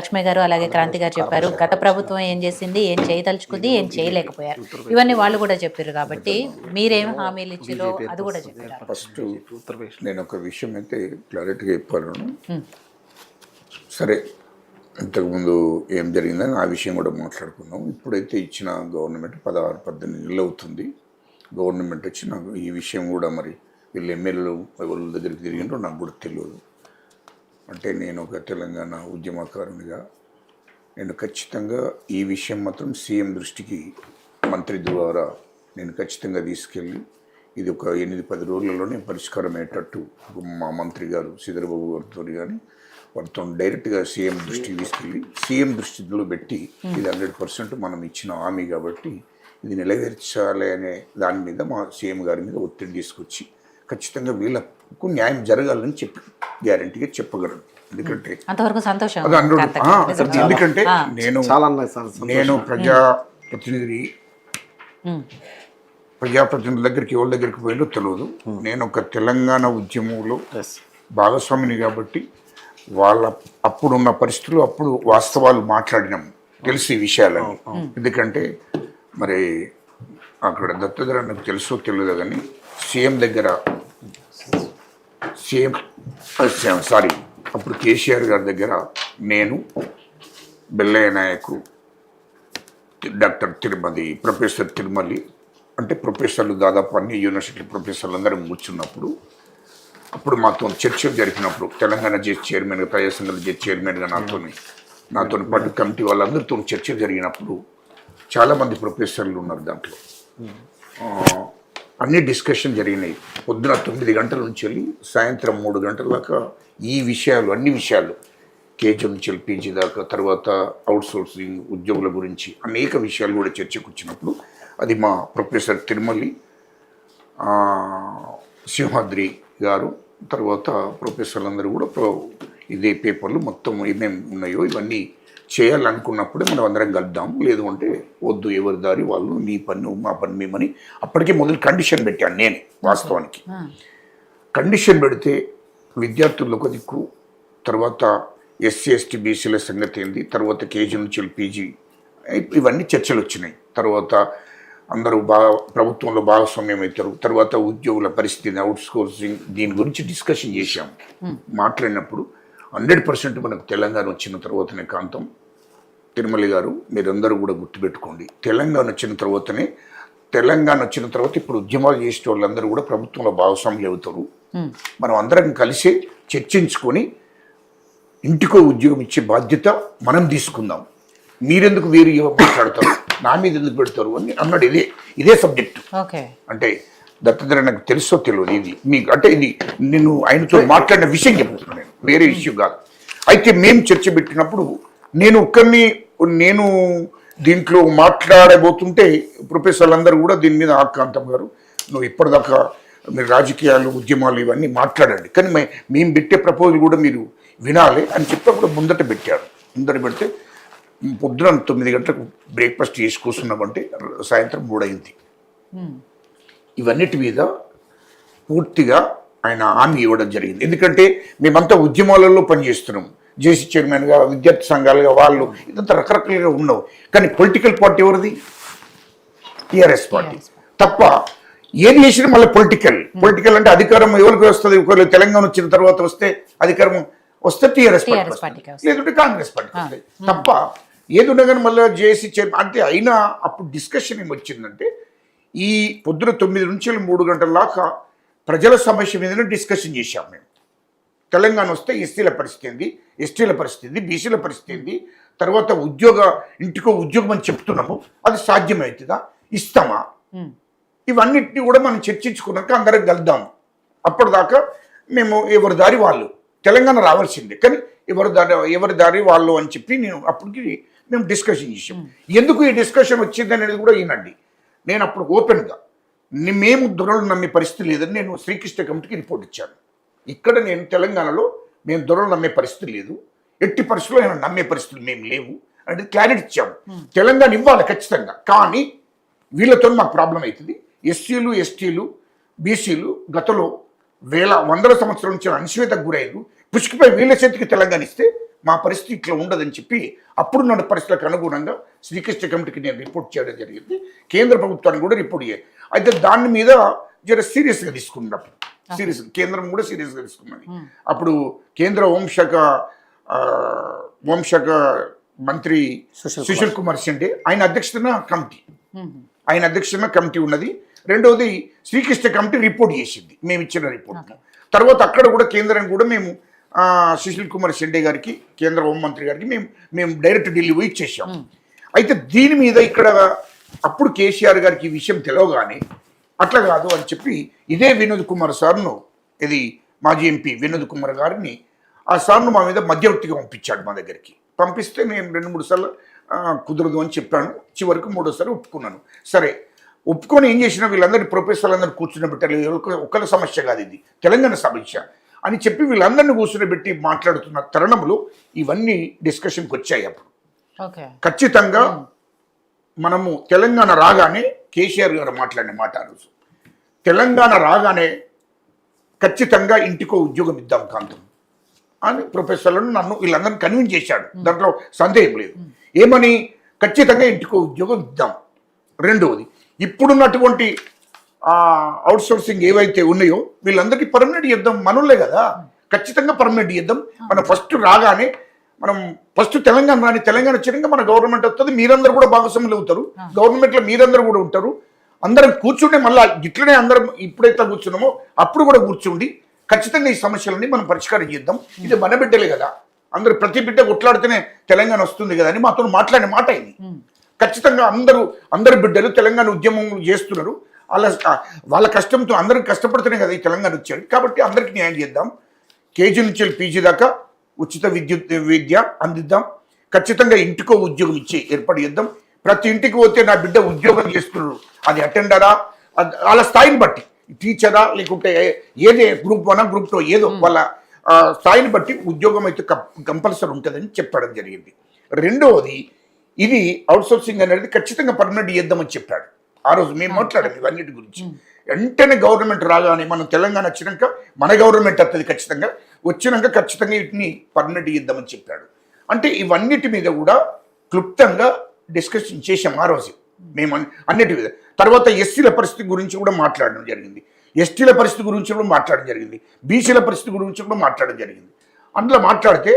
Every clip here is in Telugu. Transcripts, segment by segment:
లక్ష్మి గారు అలాగే క్రాంతి గారు చెప్పారు. గత ప్రభుత్వం ఏం చేసింది, ఏం చేయదలుచుకుంది, ఏం చేయలేకపోయారు, ఇవన్నీ వాళ్ళు కూడా చెప్పారు. కాబట్టి మీరేం హామీలు ఇచ్చారో అది కూడా చెప్పారు. ఫస్ట్ నేను ఒక విషయం అయితే క్లారిటీగా చెప్పాను. సరే, ఇంతకుముందు ఏం జరిగిందని ఆ విషయం కూడా మాట్లాడుకున్నాం. ఇప్పుడైతే ఇచ్చిన గవర్నమెంట్ 16-18 నెలలు అవుతుంది. గవర్నమెంట్ వచ్చి నాకు ఈ విషయం కూడా మరి వీళ్ళు ఎమ్మెల్యేలు ఎవరి దగ్గరికి తిరిగిందో నాకు కూడా తెలియదు. అంటే నేను ఒక తెలంగాణ ఉద్యమకారునిగా నేను ఖచ్చితంగా ఈ విషయం మాత్రం సీఎం దృష్టికి మంత్రి ద్వారా నేను ఖచ్చితంగా తీసుకెళ్ళి ఇది ఒక 8-10 రోజులలోనే పరిష్కారం అయ్యేటట్టు మా మంత్రి గారు శ్రీధరబాబు గారితో కానీ వారితో డైరెక్ట్గా సీఎం దృష్టికి తీసుకెళ్ళి సీఎం దృష్టిలో పెట్టి ఇది 100% మనం ఇచ్చిన హామీ కాబట్టి ఇది నెరవేర్చాలి అనే దాని మీద మా సీఎం గారి మీద ఒత్తిడి తీసుకొచ్చి ఖచ్చితంగా వీళ్ళకు న్యాయం జరగాలని చెప్పి గ్యారంటీగా చెప్పగలను. ఎందుకంటే అంతవరకు సంతోషం. ఎందుకంటే నేను ప్రజాప్రతినిధుల దగ్గరికి ఎవరి దగ్గరికి పోయిందో తెలియదు. నేను ఒక తెలంగాణ ఉద్యమంలో భాగస్వామిని కాబట్టి వాళ్ళ అప్పుడున్న పరిస్థితులు అప్పుడు వాస్తవాలు మాట్లాడినాం, తెలిసి విషయాలని. ఎందుకంటే మరి అక్కడ దత్తోదర నాకు తెలుసో తెలియదు కానీ సీఎం దగ్గర అప్పుడు కేసీఆర్ గారి దగ్గర నేను బెల్లయ్య నాయకు డాక్టర్ ప్రొఫెసర్ తిరుమలి అంటే ప్రొఫెసర్లు దాదాపు అన్ని యూనివర్సిటీ ప్రొఫెసర్లు అందరం కూర్చున్నప్పుడు అప్పుడు మాతో చర్చలు జరిపినప్పుడు తెలంగాణ జడ్జి చైర్మన్గా ప్రజాసంఘాల జడ్జి చైర్మన్గా నాతో పాటు కమిటీ వాళ్ళందరితో చర్చలు జరిగినప్పుడు చాలామంది ప్రొఫెసర్లు ఉన్నారు దాంట్లో. అన్ని డిస్కషన్ జరిగినాయి. పొద్దున 9 గంటల నుంచి వెళ్ళి సాయంత్రం 3 గంటల దాకా ఈ విషయాలు అన్ని విషయాలు కేజీ నుంచి పీజీ దాకా తర్వాత అవుట్సోర్సింగ్ ఉద్యోగుల గురించి అనేక విషయాలు కూడా చర్చకు వచ్చినప్పుడు అది మా ప్రొఫెసర్ తిరుమలి సింహాద్రి గారు తర్వాత ప్రొఫెసర్లందరూ కూడా ఇదే పేపర్లు మొత్తం ఏమేమి ఉన్నాయో ఇవన్నీ చేయాలనుకున్నప్పుడే మనం అందరం కలుద్దాం, లేదు అంటే వద్దు, ఎవరి దారి వాళ్ళు, మీ పన్ను మా పన్ను మేమని అప్పటికే మొదలు కండిషన్ పెట్టాను. నేను వాస్తవానికి కండిషన్ పెడితే విద్యార్థుల్లో ఒక దిక్కు, తర్వాత ఎస్సీ ఎస్టీ బీసీల సంగతి ఏంది, తర్వాత కేజీ నుంచి పీజీ ఇవన్నీ చర్చలు వచ్చినాయి. తర్వాత అందరూ ప్రభుత్వంలో భాగస్వామ్యం అవుతారు. తర్వాత ఉద్యోగుల పరిస్థితి, అవుట్సోర్సింగ్ దీని గురించి డిస్కషన్ చేశాము. మాట్లాడినప్పుడు 100% మనకు తెలంగాణ వచ్చిన తర్వాతనే కాంతం తిరుమలి గారు మీరందరూ కూడా గుర్తుపెట్టుకోండి, తెలంగాణ వచ్చిన తర్వాత ఇప్పుడు ఉద్యమాలు చేసే వాళ్ళందరూ కూడా ప్రభుత్వంలో భాగస్వామ్యం అవుతారు. మనం అందరం కలిసి చర్చించుకొని ఇంటికో ఉద్యోగం ఇచ్చే బాధ్యత మనం తీసుకుందాం. మీరెందుకు వేరు మాట్లాడతారు, నా మీద ఎందుకు పెడతారు అని అన్నాడు. ఇదే సబ్జెక్టు. అంటే దత్తోదర నాకు తెలుసో తెలియదు, ఇది మీకు అంటే ఇది నేను ఆయనతో మాట్లాడిన విషయం చెప్తున్నాను, నేను వేరే ఇష్యూ కాదు. అయితే మేము చర్చ పెట్టినప్పుడు నేను దీంట్లో మాట్లాడబోతుంటే ప్రొఫెసర్లు అందరూ కూడా దీని మీద కాంతం గారు నువ్వు ఇప్పటిదాకా మీరు రాజకీయాలు ఉద్యమాలు ఇవన్నీ మాట్లాడండి, కానీ మేము పెట్టే ప్రపోజల్ కూడా మీరు వినాలి అని చెప్పి కూడా ముందట పెడితే పొద్దున 9 గంటలకు బ్రేక్ఫాస్ట్ చేసి కూర్చున్నామంటే సాయంత్రం 3 అయింది. ఇవన్నిటి మీద పూర్తిగా ఆయన హామీ ఇవ్వడం జరిగింది. ఎందుకంటే మేమంతా ఉద్యమాలలో పనిచేస్తున్నాం, జేసీ చైర్మన్గా విద్యార్థి సంఘాలుగా వాళ్ళు ఇదంతా రకరకాలుగా ఉన్నావు. కానీ పొలిటికల్ పార్టీ ఎవరిది? టీఆర్ఎస్ పార్టీ తప్ప. ఏది చేసినా మళ్ళీ పొలిటికల్ అంటే అధికారం ఎవరికి వస్తుంది? ఒకవేళ తెలంగాణ వచ్చిన తర్వాత వస్తే అధికారం వస్తే టీఆర్ఎస్ పార్టీ, లేదంటే కాంగ్రెస్ పార్టీ వస్తాయి తప్ప ఏది ఉన్నా కానీ మళ్ళీ జేసీ చైర్మన్ అంటే. అయినా అప్పుడు డిస్కషన్ ఏమొచ్చిందంటే ఈ పొద్దున 9 నుంచి 3 గంటల దాకా ప్రజల సమస్య మీదనే డిస్కషన్ చేశాం మేము. తెలంగాణ వస్తే ఎస్సీల పరిస్థితి ఏంది, ఎస్టీల పరిస్థితి ఏంది, బీసీల పరిస్థితి ఏంది, తర్వాత ఇంటికో ఉద్యోగం అని చెప్తున్నాము, అది సాధ్యమవుతుందా, ఇస్తామా, ఇవన్నిటిని కూడా మనం చర్చించుకున్నాక అందరం కలుద్దాం. అప్పటిదాకా మేము ఎవరి దారి వాళ్ళు, తెలంగాణ రావాల్సిందే కానీ ఎవరి దారి వాళ్ళు అని చెప్పి అప్పటికి మేము డిస్కషన్ చేసాం. ఎందుకు ఈ డిస్కషన్ వచ్చింది అనేది కూడా ఈనండి. నేను అప్పుడు ఓపెన్గా మేము దొరలు నమ్మే పరిస్థితి లేదని నేను శ్రీకృష్ణ కమిటీకి రిపోర్ట్ ఇచ్చాను. ఇక్కడ నేను తెలంగాణలో మేము దొరలు నమ్మే పరిస్థితి లేదు, ఎట్టి పరిస్థితుల్లో నేను నమ్మే పరిస్థితులు మేము లేవు అనేది క్లారిటీ ఇచ్చాము. తెలంగాణ ఇవ్వాలి ఖచ్చితంగా, కానీ వీళ్ళతో మాకు ప్రాబ్లం అవుతుంది. ఎస్సీలు ఎస్టీలు బీసీలు గతంలో వందల సంవత్సరాల నుంచి అణచివేతకు గురయ్యారు. పుష్కిపై వీళ్ళ చేతికి తెలంగాణ ఇస్తే మా పరిస్థితి ఇట్లా ఉండదని చెప్పి అప్పుడున్న పరిస్థితులకు అనుగుణంగా శ్రీకృష్ణ కమిటీకి నేను రిపోర్ట్ చేయడం జరిగింది. కేంద్ర ప్రభుత్వానికి కూడా రిపోర్ట్ చేయాలి. అయితే దాని మీద జర సీరియస్గా తీసుకున్నప్పుడు కేంద్రం కూడా సీరియస్గా తీసుకున్నది. అప్పుడు కేంద్ర హోంశాఖ మంత్రి సుశీల్ కుమార్ షిండే ఆయన అధ్యక్షతన కమిటీ ఉన్నది. రెండవది శ్రీకృష్ణ కమిటీ రిపోర్ట్ చేసింది, మేము ఇచ్చిన రిపోర్ట్. తర్వాత అక్కడ కూడా కేంద్రానికి కూడా మేము సుశీల్ కుమార్ షిండే గారికి, కేంద్ర హోంమంత్రి గారికి మేము డైరెక్ట్ ఢిల్లీ పోయి ఇచ్చేసాం. అయితే దీని మీద ఇక్కడ అప్పుడు కేసీఆర్ గారికి ఈ విషయం తెలియగానే అట్లా కాదు అని చెప్పి ఇదే వినోద్ కుమార్ సార్ను, ఇది మాజీ ఎంపీ వినోద్ కుమార్ గారిని, ఆ సార్ను మా మీద మధ్యవర్తిగా పంపించాడు మా దగ్గరికి. పంపిస్తే నేను 2-3 సార్లు కుదరదు అని చెప్పాను. చివరికి 3వ ఒప్పుకున్నాను. సరే ఒప్పుకొని ఏం చేసినా వీళ్ళందరినీ ప్రొఫెసర్లందరూ కూర్చుని ఒకరి సమస్య కాదు, ఇది తెలంగాణ సమస్య అని చెప్పి వీళ్ళందరినీ కూర్చుని మాట్లాడుతున్న తరుణంలో ఇవన్నీ డిస్కషన్కి వచ్చాయి. అప్పుడు ఖచ్చితంగా మనము తెలంగాణ రాగానే కేసీఆర్ గారు మాట్లాడిన మాట ఆ రోజు, తెలంగాణ రాగానే ఖచ్చితంగా ఇంటికో ఉద్యోగం ఇద్దాం కాంతం అని ప్రొఫెసర్లను నన్ను వీళ్ళందరినీ కన్విన్స్ చేశాడు. దాంట్లో సందేహం లేదు. ఏమని? ఖచ్చితంగా ఇంటికో ఉద్యోగం ఇద్దాం. రెండవది, ఇప్పుడున్నటువంటి అవుట్సోర్సింగ్ ఏవైతే ఉన్నాయో వీళ్ళందరికీ పర్మనెంట్ చేద్దాం, మనోళ్ళే కదా, ఖచ్చితంగా పర్మనెంట్ చేద్దాం. మనం ఫస్ట్ రాగానే మనం ఫస్ట్ తెలంగాణ రాని, తెలంగాణ వచ్చినాక మన గవర్నమెంట్ వస్తుంది, మీరందరూ కూడా భాగస్వాములు అవుతారు, గవర్నమెంట్లో మీరందరూ కూడా ఉంటారు. అందరం కూర్చుంటే మళ్ళీ ఇట్లనే అందరం ఇప్పుడైతే కూర్చున్నామో అప్పుడు కూడా కూర్చుండి ఖచ్చితంగా ఈ సమస్యలన్నీ మనం పరిష్కారం చేద్దాం. ఇది మన బిడ్డలే కదా, అందరూ ప్రతి బిడ్డ కొట్లాడితేనే తెలంగాణ వస్తుంది కదా అని మాతో మాట్లాడిన మాట ఇది. ఖచ్చితంగా అందరు బిడ్డలు తెలంగాణ ఉద్యమం చేస్తున్నారు, వాళ్ళ కష్టంతో అందరికి కష్టపడుతూనే కదా ఈ తెలంగాణ వచ్చాడు. కాబట్టి అందరికీ న్యాయం చేద్దాం. కేజీ నుంచి పీజీ దాకా ఉచిత విద్య అందిద్దాం. ఖచ్చితంగా ఇంటికో ఉద్యోగం ఇచ్చి ఏర్పాటు చేద్దాం. ప్రతి ఇంటికి పోతే నా బిడ్డ ఉద్యోగం చేస్తున్నారు, అది అటెండరా, వాళ్ళ స్థాయిని బట్టి టీచరా లేకుంటే ఏదే గ్రూప్ 1 గ్రూప్ 2 ఏదో వాళ్ళ స్థాయిని బట్టి ఉద్యోగం అయితే కంపల్సరీ ఉంటుందని చెప్పడం జరిగింది. రెండవది, ఇది అవుట్సోర్సింగ్ అనేది ఖచ్చితంగా పర్మనెంట్ చేద్దామని చెప్పాడు. ఆ రోజు మేము మాట్లాడాము ఇవన్నిటి గురించి. వెంటనే గవర్నమెంట్ రాగానే మనం తెలంగాణ వచ్చినాక మన గవర్నమెంట్ వస్తుంది, ఖచ్చితంగా వచ్చినాక ఖచ్చితంగా వీటిని పర్మనెంట్ చేద్దామని చెప్పాడు. అంటే ఇవన్నిటి మీద కూడా క్లుప్తంగా డిస్కషన్ చేసాం ఆ రోజు మేము అన్నిటి మీద. తర్వాత ఎస్సీల పరిస్థితి గురించి కూడా మాట్లాడడం జరిగింది, ఎస్టీల పరిస్థితి గురించి కూడా మాట్లాడడం జరిగింది, బీసీల పరిస్థితి గురించి కూడా మాట్లాడడం జరిగింది. అందులో మాట్లాడితే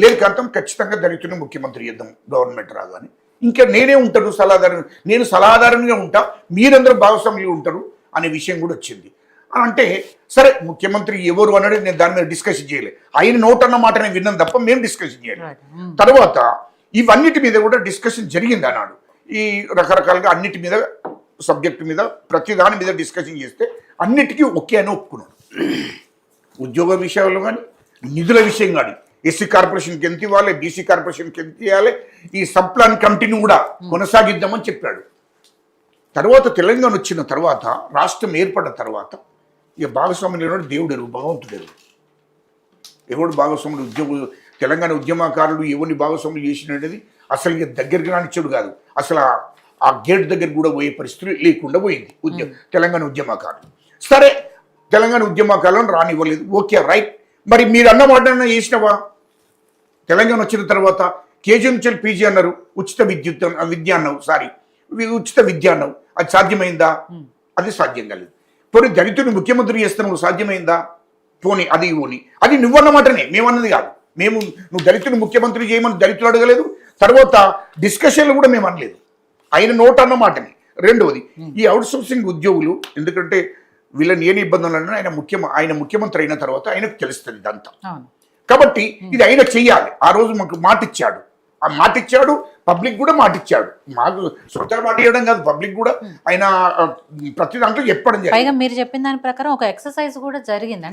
లేదు కాంతం ఖచ్చితంగా దళితుని ముఖ్యమంత్రి చేద్దాం గవర్నమెంట్ రాగానే, ఇంకా నేనే ఉంటాను సలహాదారు, నేను సలహాదారునిగా ఉంటా, మీరందరూ భాగస్వాములు ఉంటారు అనే విషయం కూడా వచ్చింది. అంటే సరే ముఖ్యమంత్రి ఎవరు అనేది నేను దాని మీద డిస్కషన్ చేయలేదు, ఆయన నోట్ అన్న మాట నేను విన్నాను తప్ప మేము డిస్కషన్ చేయలేదు. తర్వాత ఇవన్నిటి మీద కూడా డిస్కషన్ జరిగింది అన్నాడు. ఈ రకరకాలుగా అన్నిటి మీద సబ్జెక్టు మీద ప్రతి దాని మీద డిస్కషన్ చేస్తే అన్నిటికీ ఒకే అని ఒప్పుకున్నాడు. ఉద్యోగ విషయాలు కానీ, నిధుల విషయం కానీ, ఎస్సీ కార్పొరేషన్కి ఎంత ఇవ్వాలి, బీసీ కార్పొరేషన్కి ఎంత ఇవ్వాలి, ఈ సబ్ ప్లాన్ కమిటీని కూడా కొనసాగిద్దామని చెప్పాడు. తర్వాత తెలంగాణ వచ్చిన తర్వాత, రాష్ట్రం ఏర్పడిన తర్వాత ఇక భాగస్వాములు దేవుడు భగవంతుడు ఎవడు భాగస్వాములు తెలంగాణ ఉద్యమకారులు ఎవరిని భాగస్వాములు చేసినది అసలు ఇక దగ్గరికి రానిచ్చాడు కాదు, అసలు ఆ గేట్ దగ్గర కూడా పోయే పరిస్థితులు లేకుండా పోయింది తెలంగాణ ఉద్యమకారులు. సరే తెలంగాణ ఉద్యమకారులను రానివ్వలేదు, ఓకే రైట్. మరి మీరు అన్న మాట చేసినవా? తెలంగాణ వచ్చిన తర్వాత కేజీ నుంచి పీజీ అన్నారు, ఉచిత విద్య అన్నావు, ఉచిత విద్య అన్నావు, అది సాధ్యమైందా? అది సాధ్యం కాలేదు. పోనీ దళితుని ముఖ్యమంత్రి చేస్తున్నావు, సాధ్యమైందా? పోనీ అది పోనీ, అది నువ్వన్నమాటనే, మేమన్నది కాదు. నువ్వు దళితుని ముఖ్యమంత్రి చేయమని దళితులు అడగలేదు, తర్వాత డిస్కషన్లు కూడా మేము అనలేదు, ఆయన నోట్ అన్నమాటని. రెండవది, ఈ అవుట్సోర్సింగ్ ఉద్యోగులు, ఎందుకంటే వీళ్ళని ఏని ఇబ్బందులు ఆయన ముఖ్యమంత్రి అయిన తర్వాత ఆయనకు తెలుస్తుంది ఇదంతా. కాబట్టి ఇది ఆయన చెయ్యాలి. ఆ రోజు మాకు మాట ఇచ్చాడు, ఆ మాట ఇచ్చాడు, పబ్లిక్ కూడా మాట ఇచ్చాడు. మాకు సొంత మాట ఇవ్వడం కాదు, పబ్లిక్ కూడా ఆయన ప్రతి దాంట్లో చెప్పడం జరిగింది. మీరు చెప్పిన దాని ప్రకారం ఒక ఎక్సర్సైజ్ కూడా జరిగింది.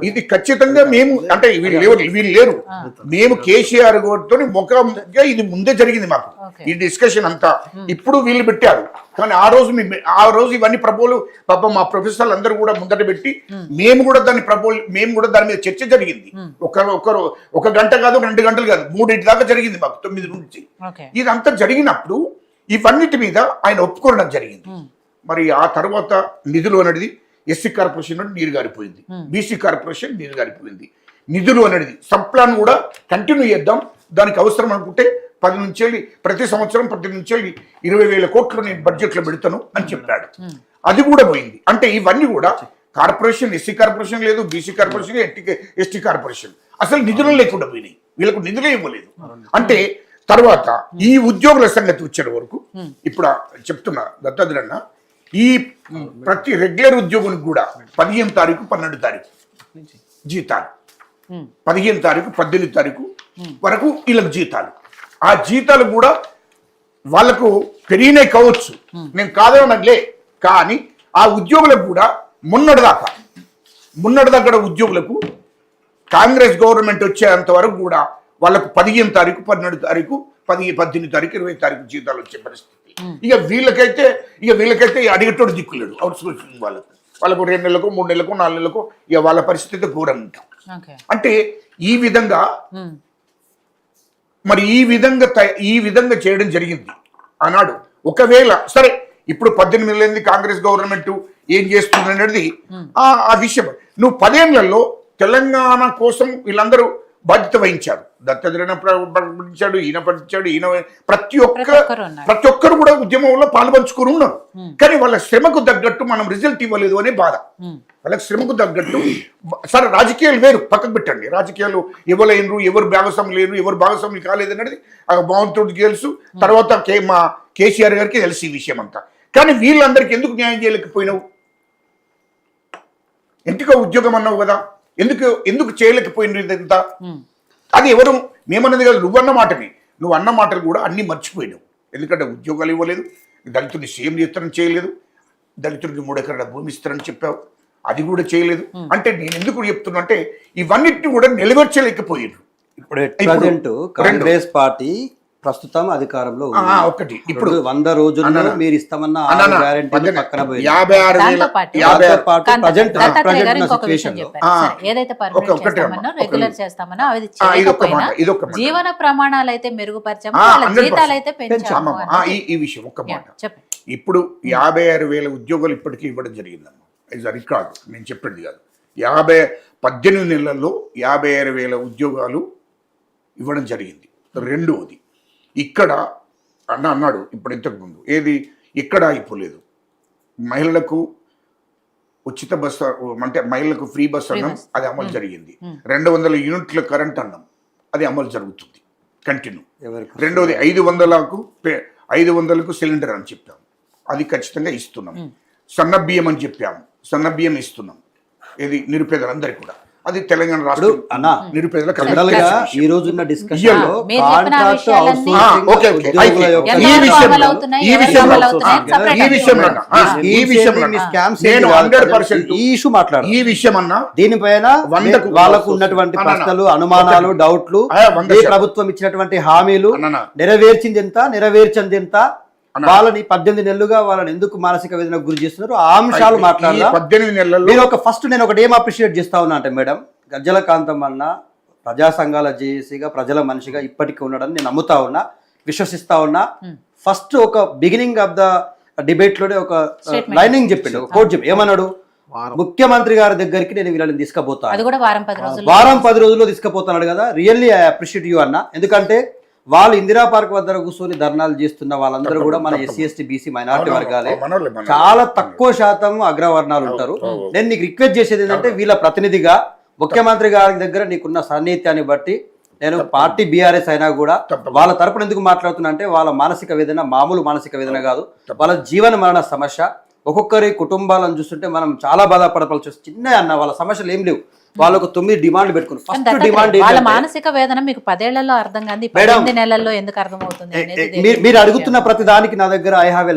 ఇది ఖచ్చితంగా మేము అంటే వీళ్ళు లేరు, మేము కేసీఆర్ తోని ముఖంగా ఇది ముందే జరిగింది మాకు ఈ డిస్కషన్ అంతా. ఇప్పుడు వీళ్ళు పెట్టారు, కానీ ఆ రోజు ఇవన్నీ ప్రపోజల్ పాపం మా ప్రొఫెసర్లు అందరూ కూడా ముందట పెట్టి మేము కూడా దాని మీద చర్చ జరిగింది. ఒక గంట కాదు, 2 గంటలు కాదు, 3 దాకా జరిగింది మాకు, 9 నుంచి. ఇదంతా జరిగినప్పుడు ఇవన్నిటి మీద ఆయన ఒప్పుకోవడం జరిగింది. మరి ఆ తర్వాత నిధులు అనేది ఎస్సీ కార్పొరేషన్ నీరు గారిపోయింది, బీసీ కార్పొరేషన్ నీరు గారిపోయింది. నిధులు అనేది సబ్ ప్లాన్ కూడా కంటిన్యూ చేద్దాం, దానికి అవసరం అనుకుంటే 10 నుంచి ప్రతి సంవత్సరం 10 నుంచి 20,000 కోట్లు నేను బడ్జెట్లో పెడతాను అని చెప్పాడు. అది కూడా పోయింది. అంటే ఇవన్నీ కూడా కార్పొరేషన్, ఎస్సీ కార్పొరేషన్ లేదు, బీసీ కార్పొరేషన్, ఎస్టీ కార్పొరేషన్ అసలు నిధులు లేకుండా పోయినాయి, వీళ్ళకు నిధులే ఇవ్వలేదు. అంటే తర్వాత ఈ ఉద్యోగుల సంగతి వచ్చే వరకు ఇప్పుడు చెప్తున్నా దత్తాత్రేయన్న, ఈ ప్రతి రెగ్యులర్ ఉద్యోగునికి కూడా 15 తారీఖు 12 తారీఖు జీతాలు, 15 తారీఖు 18 తారీఖు వరకు వీళ్ళకి జీతాలు. ఆ జీతాలు కూడా వాళ్ళకు పెరిగినాయి కావచ్చు, నేను కాదనలే, కానీ ఆ ఉద్యోగులకు కూడా మొన్నటిదాకా ఉద్యోగులకు కాంగ్రెస్ గవర్నమెంట్ వచ్చేంత వరకు కూడా వాళ్ళకు 15 తారీఖు 12 తారీఖు 18 తారీఖు 20 తారీఖు జీతాలు వచ్చే పరిస్థితి. ఇక వీళ్ళకైతే అడిగేటోడు దిక్కులేడు. అవుట్ సోర్సింగ్ వాళ్ళకు 2 నెలలకు 3 నెలలకు 4 నెలలకు ఇక వాళ్ళ పరిస్థితి ఘోరం ఉంటాం. అంటే ఈ విధంగా మరి ఈ విధంగా చేయడం జరిగింది ఆనాడు. ఒకవేళ సరే ఇప్పుడు 18 నెలలైంది కాంగ్రెస్ గవర్నమెంట్ ఏం చేస్తుంది అనేది ఆ విషయం. నువ్వు 10 ఏళ్లలో తెలంగాణ కోసం వీళ్ళందరూ బాధ్యత వహించారు. దత్తాత్రేయన ప్రకటించాడు, ఈయన ప్రకటించాడు, ప్రతి ఒక్కరు కూడా ఉద్యమంలో పాల్పంచుకుని ఉన్నారు. కానీ వాళ్ళ శ్రమకు తగ్గట్టు మనం రిజల్ట్ ఇవ్వలేదు అనే బాధ. వాళ్ళకి శ్రమకు తగ్గట్టు సరే రాజకీయాలు వేరు, పక్కకు పెట్టండి. రాజకీయాలు ఎవరైనరు, ఎవరు భాగస్వామి లేరు, ఎవరు భాగస్వామి కాలేదు అనేది భగవంతుడికి తెలుసు, తర్వాత మా కేసీఆర్ గారికి తెలుసు ఈ విషయం అంతా. కానీ వీళ్ళందరికీ ఎందుకు న్యాయం చేయలేకపోయినావు? ఎంటిక ఉద్యోగం అన్నావు కదా, ఎందుకు చేయలేకపోయినారు ఇదంతా? అది ఎవరు మేమన్నది కదా, నువ్వు అన్న మాటలు కూడా అన్ని మర్చిపోయినావు. ఎందుకంటే ఉద్యోగాలు ఇవ్వలేదు, దళితుడిని సీఎం చేస్తారని చేయలేదు, దళితుడికి 3 ఎకరాల భూమి ఇస్తారని చెప్పావు, అది కూడా చేయలేదు. అంటే నేను ఎందుకు చెప్తున్నా అంటే ఇవన్నిటిని కూడా నెరవేర్చలేకపోయారు. ఇప్పుడు కాంగ్రెస్ పార్టీ ప్రస్తుతం అధికారంలో ఒకటి ఇప్పుడు 100 రోజుల్లో మీరు ఇస్తామన్న పక్కన జీవన ప్రమాణాలు అయితే మెరుగుపరచాము, జీతాలు అయితే పెంచాము. ఈ విషయం ఒక్క మాట, ఇప్పుడు 56,000 ఉద్యోగాలు ఇప్పటికీ ఇవ్వడం జరిగిందమ్మా. ఇది రికార్డు, నేను చెప్పేది కాదు. 18 నెలల్లో 56,000 ఉద్యోగాలు ఇవ్వడం జరిగింది. రెండవది ఇక్కడ అన్నాడు ఇప్పుడు ఇంతకుముందు, ఏది ఇక్కడ అయిపోలేదు, మహిళలకు ఉచిత బస్సు అంటే మహిళలకు ఫ్రీ బస్ అన్నం అది అమలు జరిగింది. 200 యూనిట్ల కరెంట్ అన్నం అది అమలు జరుగుతుంది కంటిన్యూ. రెండవది 500కు సిలిండర్ అని చెప్పాము, అది ఖచ్చితంగా ఇస్తున్నాం. సన్న బియ్యం అని చెప్పాము, సన్న బియ్యం ఇస్తున్నాం. ఏది నిరుపేదలందరికీ కూడా, అది తెలంగాణ రాష్ట్రం నిరుపేదలకు. ఈ రోజున్న డిస్కషన్ లో దీనిపైన వాళ్ళకు ఉన్నటువంటి ప్రశ్నలు, అనుమానాలు, డౌట్లు, ప్రభుత్వం ఇచ్చినటువంటి హామీలు నెరవేర్చింది ఎంత, నెరవేర్చింది ఎంత, వాళ్ళని 18 నెలలుగా వాళ్ళని ఎందుకు మానసిక వేదనకు గురి చేస్తున్నారు, ఆ అంశాలు మాట్లాడాలి. 18 నెలల్లో నేను ఒకటి ఏం అప్రిషియేట్ చేస్తా ఉన్నా అంటే మేడం, గజ్జల కాంతం అన్న ప్రజా సంఘాల జేఏసీగా ప్రజల మనిషిగా ఇప్పటికీ ఉన్నాడని నేను నమ్ముతా ఉన్నా, విశ్వసిస్తా ఉన్నా. ఫస్ట్ ఒక బిగినింగ్ ఆఫ్ ద డిబేట్ లోనే ఒక లైనింగ్ చెప్పిండు, ఒక కోట్ చెప్పి ఏమన్నాడు, ముఖ్యమంత్రి గారి దగ్గరికి నేను వీళ్ళని తీసుకుపోతాను, వారం 10 రోజుల్లో తీసుకుపోతున్నాడు కదా. రియల్లీ ఐ అప్రిషియేట్ యూ అన్న. ఎందుకంటే వాళ్ళు ఇందిరా పార్క్ వద్ద కూర్చొని ధర్నాలు చేస్తున్న వాళ్ళందరూ కూడా మన ఎస్సీ ఎస్టీ బీసీ మైనారిటీ వర్గాలే, చాలా తక్కువ శాతం అగ్రవర్ణాలు ఉంటారు. నేను నీకు రిక్వెస్ట్ చేసేది ఏంటంటే, వీళ్ళ ప్రతినిధిగా ముఖ్యమంత్రి గారి దగ్గర నీకున్న సాన్నిధ్యాన్ని బట్టి, నేను పార్టీ బీఆర్ఎస్ అయినా కూడా వాళ్ళ తరపున ఎందుకు మాట్లాడుతున్నా అంటే, వాళ్ళ మానసిక వేదన మామూలు మానసిక వేదన కాదు, వాళ్ళ జీవన మరణ సమస్య. ఒక్కొక్కరి కుటుంబాలను చూస్తుంటే మనం చాలా బాధపడవలసి వస్తుంది. చిన్న అన్న వాళ్ళ సమస్యలు ఏం లేవు, వాళ్ళకు 9 డిమాండ్లు పెట్టుకున్నారు. ఫస్ట్ డిమాండ్ వాళ్ళ మానసిక వేదన మీకు 10 ఏళ్లలో అర్థం కాదు, 18 నెలల్లో ఎందుకు అర్థమవుతుంది? మీరు అడుగుతున్న ప్రతి దానికి నా దగ్గర ఐ హావ్ ఎ